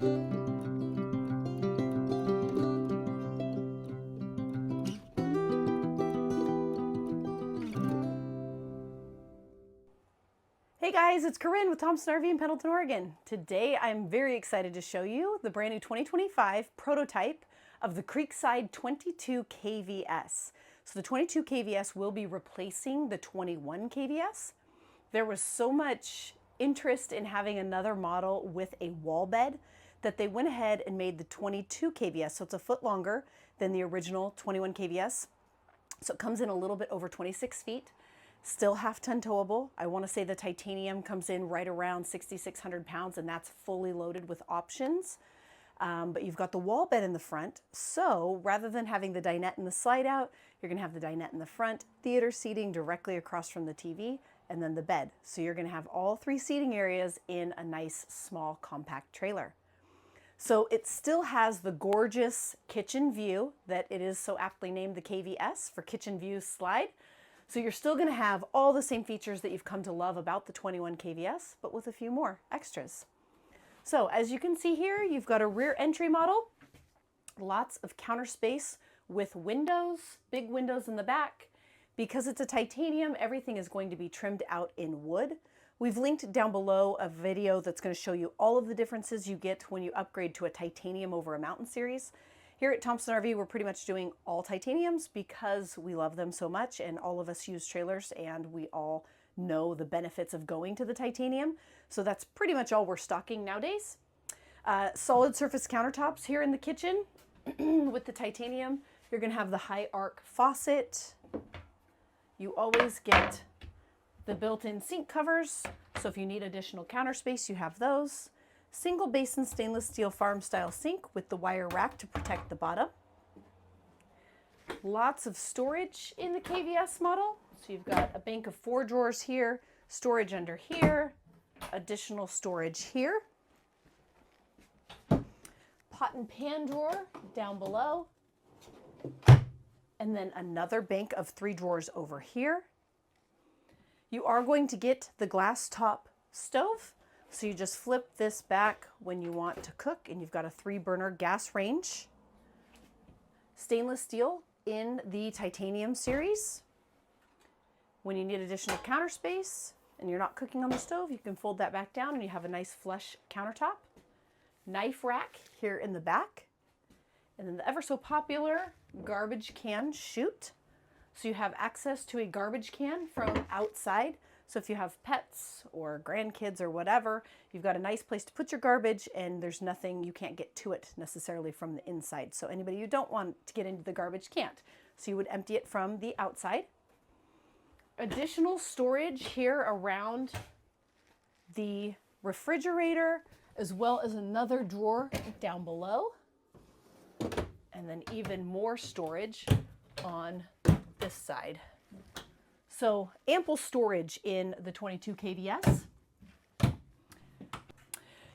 Hey guys, it's Corinne with Thompson RV in Pendleton, Oregon. Today I'm very excited to show you the brand new 2025 prototype of the Creekside 22 KVS. So the 22 KVS will be replacing the 21 KVS. There was so much interest in having another model with a wall bed that they went ahead and made the 22 KVS. So it's a foot longer than the original 21 KVS. So it comes in a little bit over 26 feet. Still half-ton towable. I want to say the titanium comes in right around 6,600 pounds, and that's fully loaded with options. But you've got the wall bed in the front. So rather than having the dinette and the slide out, you're going to have the dinette in the front, theater seating directly across from the TV, and then the bed. So you're going to have all three seating areas in a nice, small, compact trailer. So it still has the gorgeous kitchen view that it is so aptly named the KVS for Kitchen View Slide. So you're still going to have all the same features that you've come to love about the 21 KVS, but with a few more extras. So as you can see here, you've got a rear entry model, lots of counter space with windows, big windows in the back. Because it's a titanium, everything is going to be trimmed out in wood. We've linked down below a video that's going to show you all of the differences you get when you upgrade to a titanium over a mountain series. Here at Thompson RV, we're pretty much doing all titaniums because we love them so much, and all of us use trailers and we all know the benefits of going to the titanium. So that's pretty much all we're stocking nowadays. Solid surface countertops here in the kitchen with the titanium. You're going to have the high arc faucet. You always get the built-in sink covers. So if you need additional counter space, you have those. Single basin stainless steel farm style sink with the wire rack to protect the bottom. Lots of storage in the KVS model. So you've got a bank of 4 drawers here, storage under here, additional storage here. Pot and pan drawer down below. And then another bank of 3 drawers over here. You are going to get the glass top stove. So you just flip this back when you want to cook, and you've got a 3-burner gas range. Stainless steel in the titanium series. When you need additional counter space and you're not cooking on the stove, you can fold that back down and you have a nice flush countertop. Knife rack here in the back. And then the ever so popular garbage can chute. So you have access to a garbage can from outside. So if you have pets or grandkids or whatever, you've got a nice place to put your garbage, and there's nothing, you can't get to it necessarily from the inside. So anybody you don't want to get into the garbage can't. So you would empty it from the outside. Additional storage here around the refrigerator, as well as another drawer down below. And then even more storage on this side. So ample storage in the 22 KVS.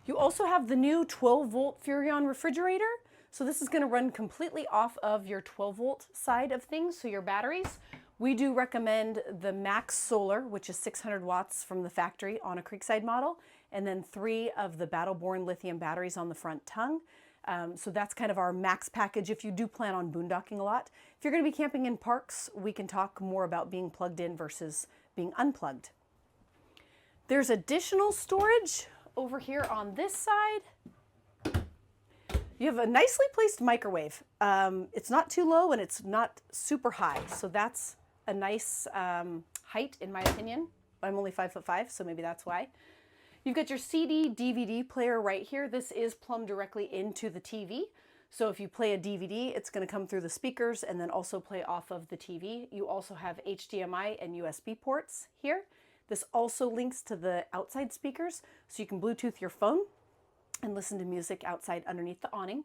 You also have the new 12-volt Furrion refrigerator. So this is going to run completely off of your 12-volt side of things, so your batteries. We do recommend the Max Solar, which is 600 watts from the factory on a Creekside model, and then 3 of the Battleborn lithium batteries on the front tongue. So that's kind of our max package if you do plan on boondocking a lot. If you're going to be camping in parks, we can talk more about being plugged in versus being unplugged. There's additional storage over here on this site. You have a nicely placed microwave. It's not too low and it's not super high, so that's a nice height in my opinion. I'm only 5'5", so maybe that's why. You've got your CD, DVD player right here. This is plumbed directly into the TV. So if you play a DVD, it's going to come through the speakers and then also play off of the TV. You also have HDMI and USB ports here. This also links to the outside speakers, so you can Bluetooth your phone and listen to music outside underneath the awning.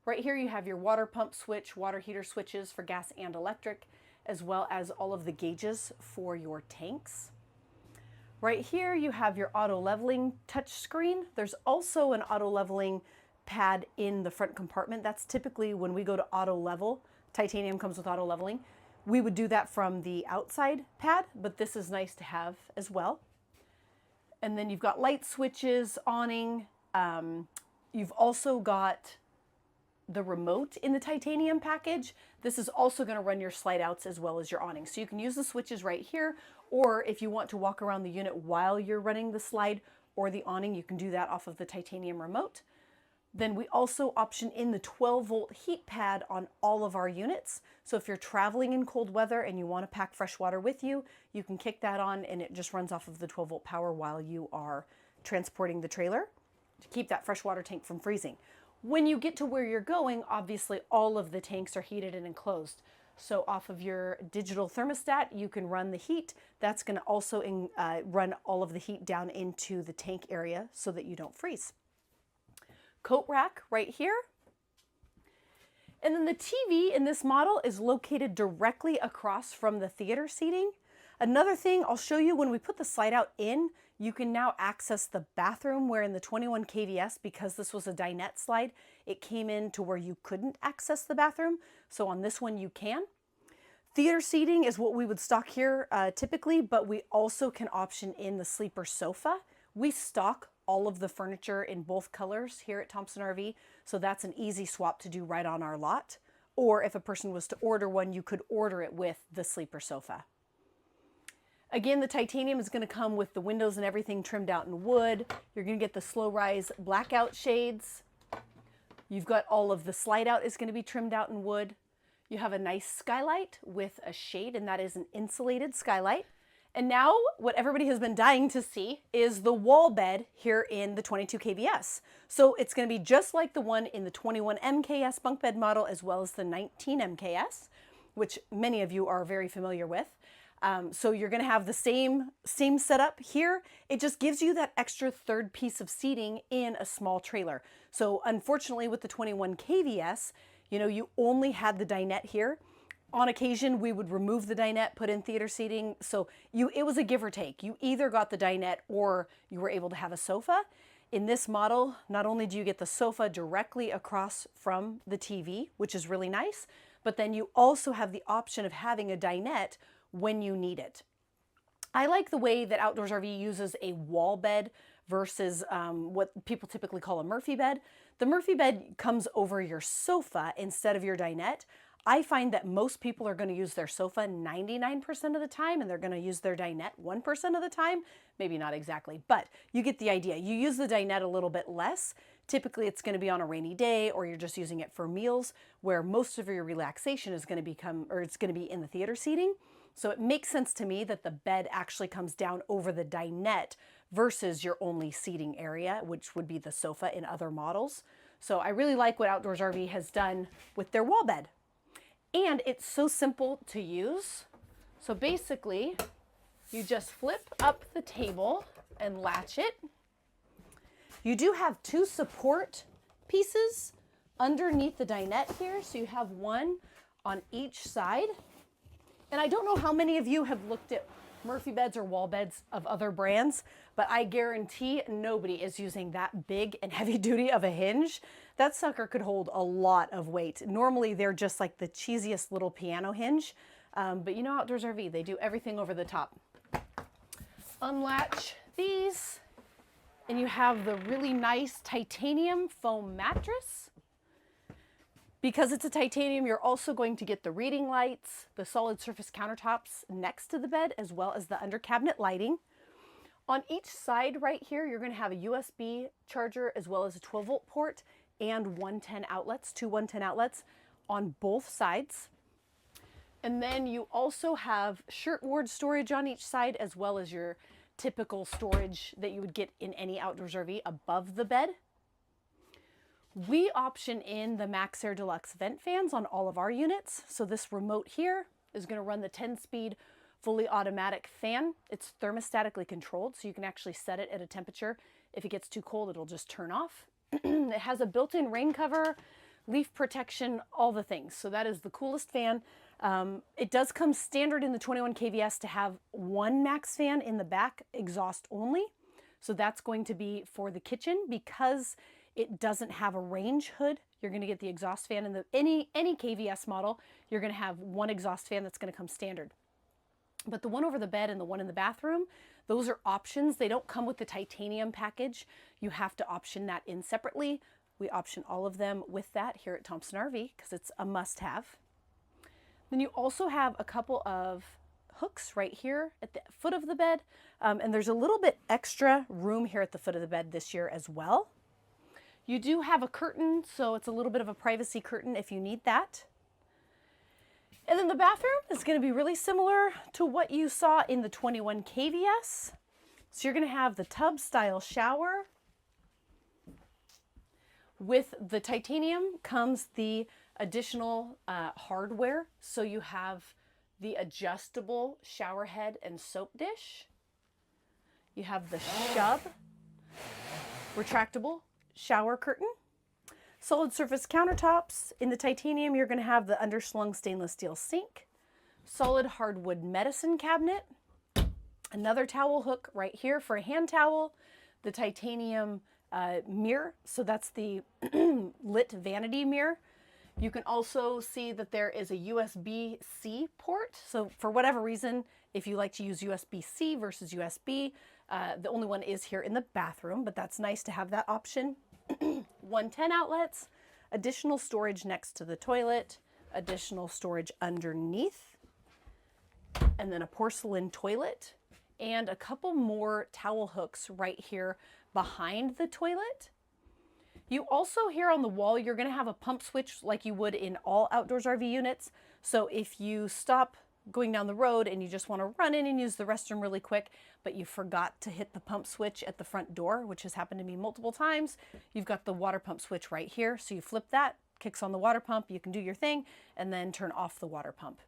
Right here you have your water pump switch, water heater switches for gas and electric, as well as all of the gauges for your tanks. Right here you have your auto leveling touch screen. There's also an auto leveling pad in the front compartment. That's typically when we go to auto level. Titanium comes with auto leveling. We would do that from the outside pad, but this is nice to have as well. And then you've got light switches, awning, You've also got the remote in the titanium package. This is also going to run your slide outs as well as your awnings. So you can use the switches right here, or if you want to walk around the unit while you're running the slide or the awning, you can do that off of the titanium remote. Then we also option in the 12-volt heat pad on all of our units. So if you're traveling in cold weather and you want to pack fresh water with you, you can kick that on and it just runs off of the 12-volt power while you are transporting the trailer to keep that freshwater tank from freezing. When you get to where you're going, obviously all of the tanks are heated and enclosed. So off of your digital thermostat, you can run the heat. That's going to also run all of the heat down into the tank area so that you don't freeze. Coat rack right here. And then the TV in this model is located directly across from the theater seating. Another thing I'll show you, when we put the slide out in, you can now access the bathroom, where in the 21 KVS, because this was a dinette slide, it came in to where you couldn't access the bathroom. So on this one you can. Theater seating is what we would stock here typically, but we also can option in the sleeper sofa. We stock all of the furniture in both colors here at Thompson RV, so that's an easy swap to do right on our lot. Or if a person was to order one, you could order it with the sleeper sofa. Again, the titanium is going to come with the windows and everything trimmed out in wood. You're going to get the slow rise blackout shades. You've got all of the slide out is going to be trimmed out in wood. You have a nice skylight with a shade, and that is an insulated skylight. And now what everybody has been dying to see is the wall bed here in the 22 KVS. So it's going to be just like the one in the 21 MKS bunk bed model, as well as the 19 MKS, which many of you are very familiar with. So you're going to have the same setup here. It just gives you that extra third piece of seating in a small trailer. So unfortunately with the 21 KVS, you know, you only had the dinette here. On occasion, we would remove the dinette, put in theater seating. So it was a give or take. You either got the dinette or you were able to have a sofa. In this model, not only do you get the sofa directly across from the TV, which is really nice, but then you also have the option of having a dinette when you need it. I like the way that Outdoors RV uses a wall bed versus what people typically call a Murphy bed. The Murphy bed comes over your sofa instead of your dinette. I find that most people are going to use their sofa 99% of the time, and they're going to use their dinette 1% of the time. Maybe not exactly, but you get the idea. You use the dinette a little bit less. Typically, it's going to be on a rainy day, or you're just using it for meals, where most of your relaxation is going to it's going to be in the theater seating. So it makes sense to me that the bed actually comes down over the dinette versus your only seating area, which would be the sofa in other models. So I really like what Outdoors RV has done with their wall bed. And it's so simple to use. So basically, you just flip up the table and latch it. You do have two support pieces underneath the dinette here. So you have one on each side. And I don't know how many of you have looked at Murphy beds or wall beds of other brands, but I guarantee nobody is using that big and heavy duty of a hinge. That sucker could hold a lot of weight. Normally they're just like the cheesiest little piano hinge, but you know Outdoors RV, they do everything over the top. Unlatch these, and you have the really nice titanium foam mattress. Because it's a titanium, you're also going to get the reading lights, the solid surface countertops next to the bed, as well as the under cabinet lighting. On each side right here, you're going to have a USB charger as well as a 12-volt port and two 110 outlets on both sides. And then you also have shirtboard storage on each side, as well as your typical storage that you would get in any Outdoors RV above the bed. We option in the MaxxAir Deluxe vent fans on all of our units. So this remote here is going to run the 10-speed fully automatic fan. It's thermostatically controlled, so you can actually set it at a temperature. If it gets too cold, it'll just turn off. It has a built-in rain cover, leaf protection, all the things. So that is the coolest fan. It does come standard in the 21 KVS to have one max fan in the back, exhaust only. So that's going to be for the kitchen. Because it doesn't have a range hood, you're going to get the exhaust fan in the any KVS model. You're going to have one exhaust fan that's going to come standard. But the one over the bed and the one in the bathroom, those are options. They don't come with the titanium package. You have to option that in separately. We option all of them with that here at Thompson RV because it's a must-have. Then you also have a couple of hooks right here at the foot of the bed, and there's a little bit extra room here at the foot of the bed this year as well. You do have a curtain, so it's a little bit of a privacy curtain if you need that. And then the bathroom is going to be really similar to what you saw in the 21 KVS. So you're going to have the tub style shower. With the titanium comes the additional hardware. So you have the adjustable shower head and soap dish. You have the Shub retractable shower curtain. Solid surface countertops. In the titanium, you're going to have the underslung stainless steel sink. Solid hardwood medicine cabinet. Another towel hook right here for a hand towel. The titanium mirror. So that's the lit vanity mirror. You can also see that there is a USB-C port. So for whatever reason, if you like to use USB-C versus USB, the only one is here in the bathroom, but that's nice to have that option. 110 outlets, additional storage next to the toilet, additional storage underneath, and then a porcelain toilet, and a couple more towel hooks right here behind the toilet. You also here on the wall, you're going to have a pump switch like you would in all Outdoors RV units. So if you stop going down the road and you just want to run in and use the restroom really quick, but you forgot to hit the pump switch at the front door, which has happened to me multiple times, you've got the water pump switch right here. So you flip that, kicks on the water pump, you can do your thing, and then turn off the water pump.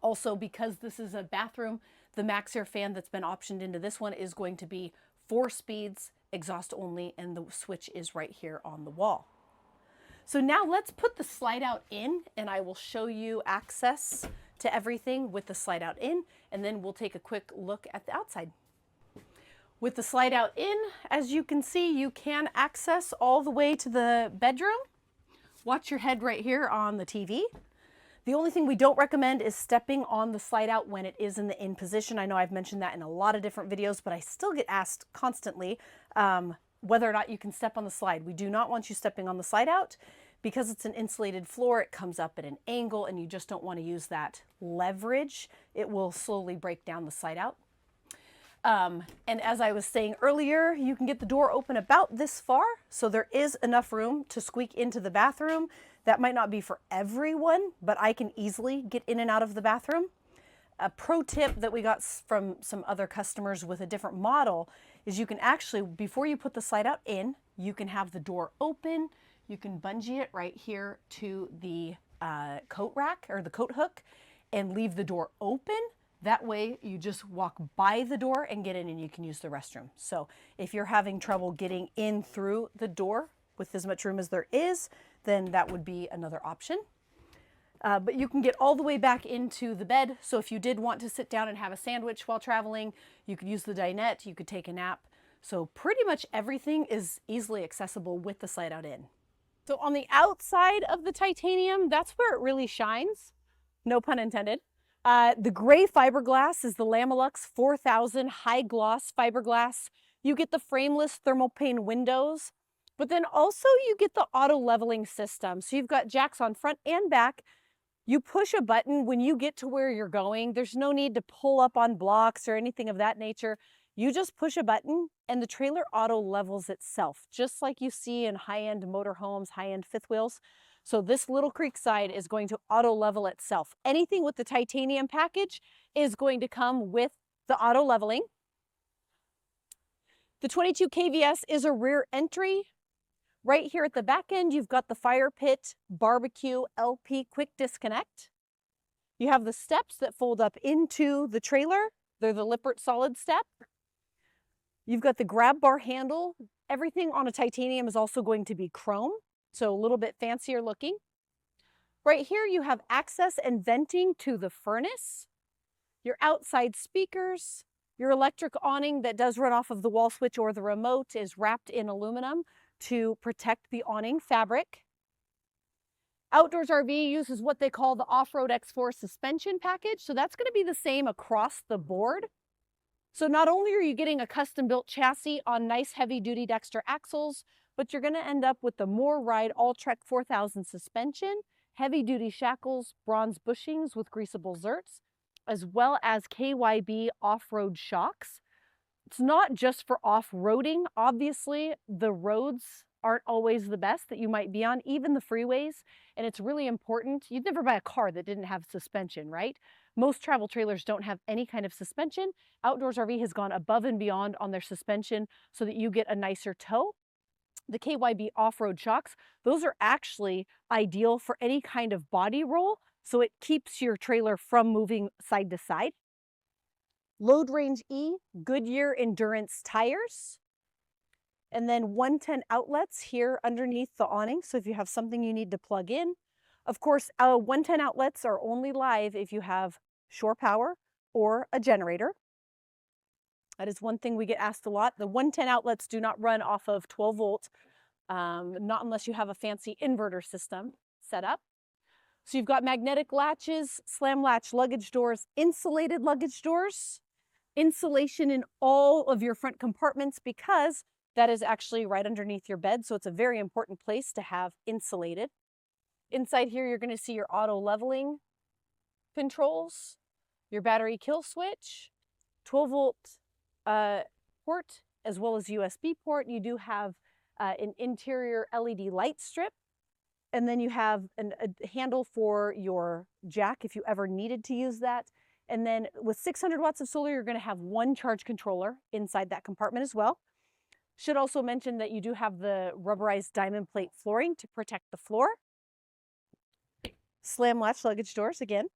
Also, because this is a bathroom, the Max Air fan that's been optioned into this one is going to be 4 speeds, exhaust only, and the switch is right here on the wall. So now let's put the slide out in, and I will show you access to everything with the slide out in, and then we'll take a quick look at the outside. With the slide out in, as you can see, you can access all the way to the bedroom. Watch your head right here on the TV. The only thing we don't recommend is stepping on the slide out when it is in the in position. I know I've mentioned that in a lot of different videos, but I still get asked constantly whether or not you can step on the slide. We do not want you stepping on the slide out. Because it's an insulated floor, it comes up at an angle and you just don't want to use that leverage. It will slowly break down the slide out. And as I was saying earlier, you can get the door open about this far. So there is enough room to squeak into the bathroom. That might not be for everyone, but I can easily get in and out of the bathroom. A pro tip that we got from some other customers with a different model is you can actually, before you put the slide out in, you can have the door open. You can bungee it right here to the coat rack or the coat hook and leave the door open. That way you just walk by the door and get in and you can use the restroom. So if you're having trouble getting in through the door with as much room as there is, then that would be another option. But you can get all the way back into the bed. So if you did want to sit down and have a sandwich while traveling, you could use the dinette, you could take a nap. So pretty much everything is easily accessible with the slide out in. So on the outside of the titanium, that's where it really shines. No pun intended. The gray fiberglass is the Lamelux 4000 high gloss fiberglass. You get the frameless thermal pane windows, but then also you get the auto leveling system. So you've got jacks on front and back. You push a button when you get to where you're going. There's no need to pull up on blocks or anything of that nature. You just push a button and the trailer auto levels itself, just like you see in high-end motorhomes, high-end fifth wheels. So this little Creekside is going to auto level itself. Anything with the titanium package is going to come with the auto leveling. The 22 KVS is a rear entry. Right here at the back end, you've got the fire pit, barbecue, LP quick disconnect. You have the steps that fold up into the trailer. They're the Lippert solid step. You've got the grab bar handle. Everything on a titanium is also going to be chrome, so a little bit fancier looking. Right here you have access and venting to the furnace, your outside speakers, your electric awning that does run off of the wall switch or the remote is wrapped in aluminum to protect the awning fabric. Outdoors RV uses what they call the Off-Road X4 suspension package, so that's going to be the same across the board. So not only are you getting a custom built chassis on nice heavy duty Dexter axles, but you're going to end up with the MorRdye All-Trek 4000 suspension, heavy-duty shackles, bronze bushings with greasable zerts, as well as KYB off-road shocks. It's not just for off-roading. Obviously, the roads aren't always the best that you might be on, even the freeways, and it's really important. You'd never buy a car that didn't have suspension, right? Most travel trailers don't have any kind of suspension. Outdoors RV has gone above and beyond on their suspension so that you get a nicer tow. The KYB off-road shocks, those are actually ideal for any kind of body roll, so it keeps your trailer from moving side to side. Load Range E, Goodyear Endurance tires, and then 110 outlets here underneath the awning, so if you have something you need to plug in. Of course, 110 outlets are only live if you have shore power or a generator. That is one thing we get asked a lot. The 110 outlets do not run off of 12 volt, not unless you have a fancy inverter system set up. So you've got magnetic latches, slam latch luggage doors, insulated luggage doors, insulation in all of your front compartments because that is actually right underneath your bed. So it's a very important place to have insulated. Inside here, you're going to see your auto leveling controls, your battery kill switch, 12 volt port, as well as USB port. You do have an interior LED light strip, and then you have a handle for your jack if you ever needed to use that. And then with 600 watts of solar, you're going to have one charge controller inside that compartment as well. Should also mention that you do have the rubberized diamond plate flooring to protect the floor. Slam latch luggage doors again.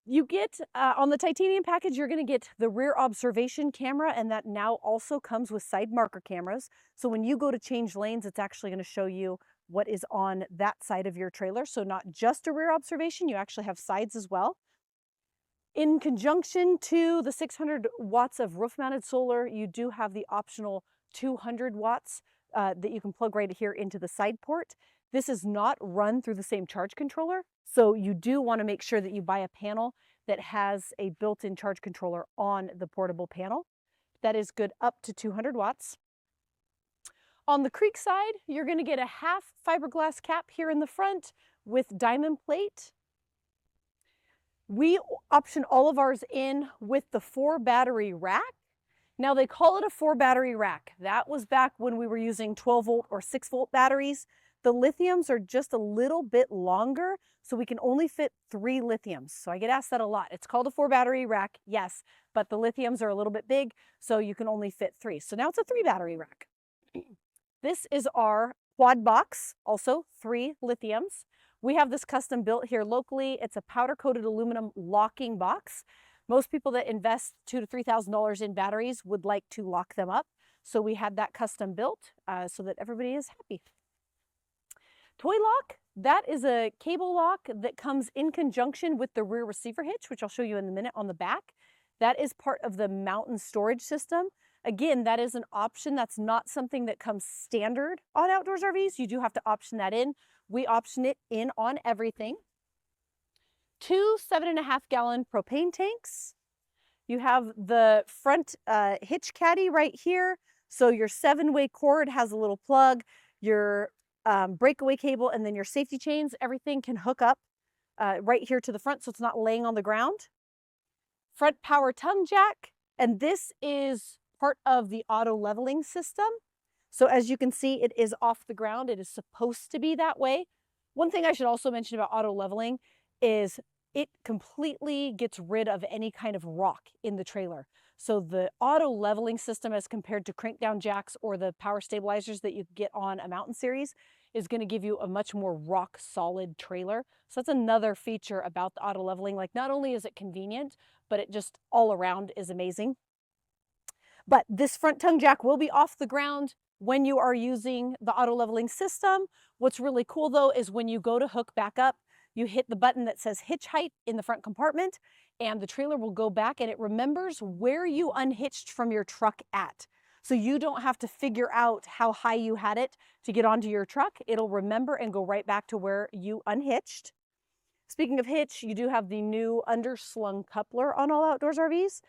You get, on the titanium package, you're going to get the rear observation camera, and that now also comes with side marker cameras. So when you go to change lanes, it's actually going to show you what is on that side of your trailer. So not just a rear observation, you actually have sides as well. In conjunction to the 600 watts of roof-mounted solar, you do have the optional 200 watts that you can plug right here into the side port. This is not run through the same charge controller, so you do want to make sure that you buy a panel that has a built-in charge controller on the portable panel. That is good up to 200 watts. On the Creek side, you're going to get a half fiberglass cap here in the front with diamond plate. We option all of ours in with the 4 battery rack. Now they call it a 4 battery rack. That was back when we were using 12 volt or 6 volt batteries. The lithiums are just a little bit longer, so we can only fit 3 lithiums. So I get asked that a lot. It's called a 4 battery rack, yes, but the lithiums are a little bit big, so you can only fit 3. So now it's a 3 battery rack. This is our quad box, also 3 lithiums. We have this custom built here locally. It's a powder coated aluminum locking box. Most people that invest $2,000 to $3,000 in batteries would like to lock them up. So we had that custom built so that everybody is happy. Toy lock, that is a cable lock that comes in conjunction with the rear receiver hitch, which I'll show you in a minute on the back. That is part of the mountain storage system. Again, that is an option. That's not something that comes standard on outdoors RVs. You do have to option that in. We option it in on everything. 2 7.5 gallon propane tanks. You have the front hitch caddy right here. So your 7-way cord has a little plug, your breakaway cable, and then your safety chains. Everything can hook up right here to the front so it's not laying on the ground. Front power tongue jack, and this is part of the auto leveling system. So as you can see, it is off the ground. It is supposed to be that way. One thing I should also mention about auto leveling is it completely gets rid of any kind of rock in the trailer. So the auto leveling system, as compared to crank down jacks or the power stabilizers that you get on a mountain series, is going to give you a much more rock solid trailer. So that's another feature about the auto leveling. Like, not only is it convenient, but it just all around is amazing. But this front tongue jack will be off the ground when you are using the auto leveling system. What's really cool though is when you go to hook back up, you hit the button that says hitch height in the front compartment, and the trailer will go back and it remembers where you unhitched from your truck at. So you don't have to figure out how high you had it to get onto your truck. It'll remember and go right back to where you unhitched. Speaking of hitch, you do have the new underslung coupler on all outdoors RVs.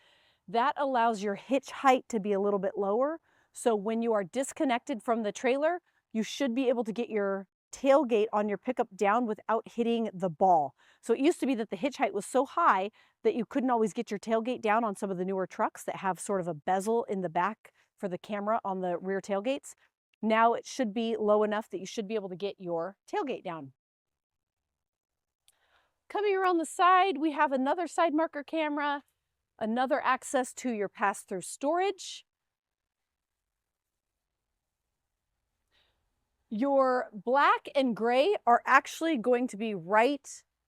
That allows your hitch height to be a little bit lower. So when you are disconnected from the trailer, you should be able to get your tailgate on your pickup down without hitting the ball. So it used to be that the hitch height was so high that you couldn't always get your tailgate down on some of the newer trucks that have sort of a bezel in the back for the camera on the rear tailgates. Now it should be low enough that you should be able to get your tailgate down. Coming around the side, we have another side marker camera, another access to your pass-through storage. Your black and gray are actually going to be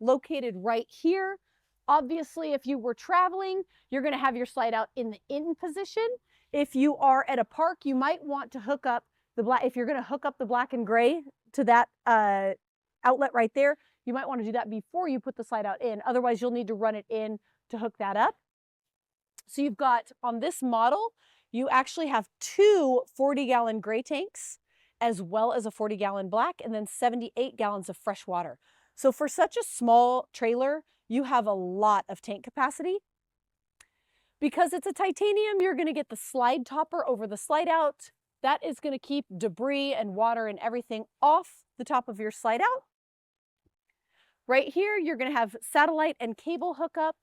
located right here. Obviously, if you were traveling, you're going to have your slide out in the in position. If you are at a park, you might want to hook up the black. If you're going to hook up the black and gray to that outlet right there, you might want to do that before you put the slide out in. Otherwise, you'll need to run it in to hook that up. So you've got, on this model, you actually have two 40-gallon gray tanks, as well as a 40-gallon black, and then 78 gallons of fresh water. So for such a small trailer, you have a lot of tank capacity. Because it's a titanium, you're going to get the slide topper over the slide out. That is going to keep debris and water and everything off the top of your slide out. Right here, you're going to have satellite and cable hookup.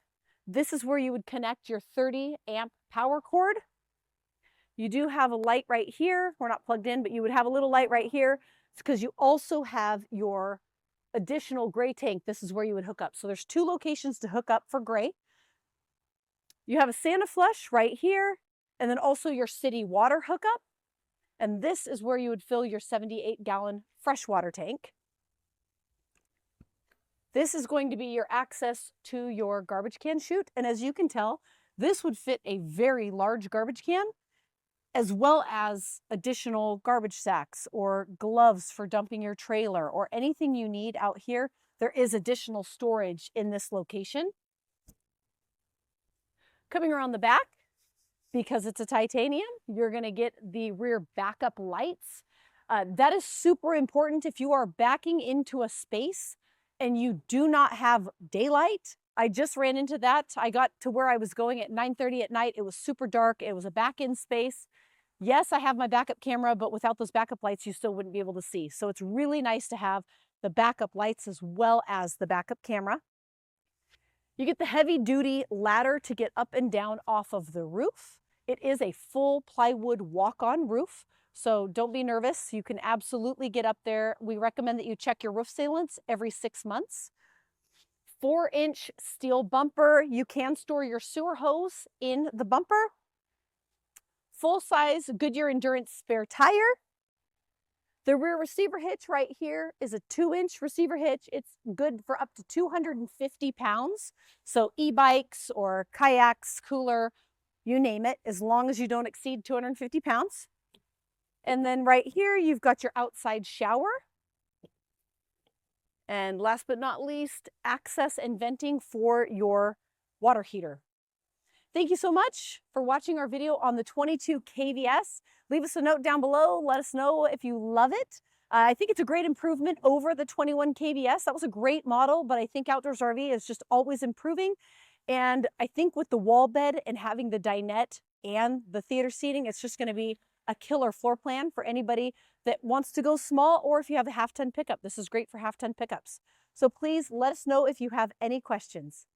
This is where you would connect your 30-amp power cord. You do have a light right here. We're not plugged in, but you would have a little light right here. It's because you also have your additional gray tank. This is where you would hook up. So there's two locations to hook up for gray. You have a Santa flush right here, and then also your city water hookup. And this is where you would fill your 78-gallon freshwater tank. This is going to be your access to your garbage can chute. And as you can tell, this would fit a very large garbage can, as well as additional garbage sacks or gloves for dumping your trailer or anything you need out here. There is additional storage in this location. Coming around the back, because it's a titanium, you're going to get the rear backup lights. That is super important if you are backing into a space and you do not have daylight. I just ran into that. I got to where I was going at 9:30 at night. It was super dark. It was a back-in space. Yes, I have my backup camera, but without those backup lights, you still wouldn't be able to see. So it's really nice to have the backup lights as well as the backup camera. You get the heavy-duty ladder to get up and down off of the roof. It is a full plywood walk-on roof, so don't be nervous. You can absolutely get up there. We recommend that you check your roof sealants every 6 months. 4-inch steel bumper. You can store your sewer hose in the bumper. Full-size Goodyear Endurance spare tire. The rear receiver hitch right here is a 2-inch receiver hitch. It's good for up to 250 pounds. So e-bikes or kayaks, cooler, you name it, as long as you don't exceed 250 pounds. And then right here, you've got your outside shower. And last but not least, access and venting for your water heater. Thank you so much for watching our video on the 22 KVS. Leave us a note down below. Let us know if you love it. I think it's a great improvement over the 21 KVS. That was a great model, but I think Outdoors RV is just always improving. And I think with the wall bed and having the dinette and the theater seating, it's just going to be a killer floor plan for anybody that wants to go small, or if you have a half-ton pickup. This is great for half-ton pickups. So please let us know if you have any questions.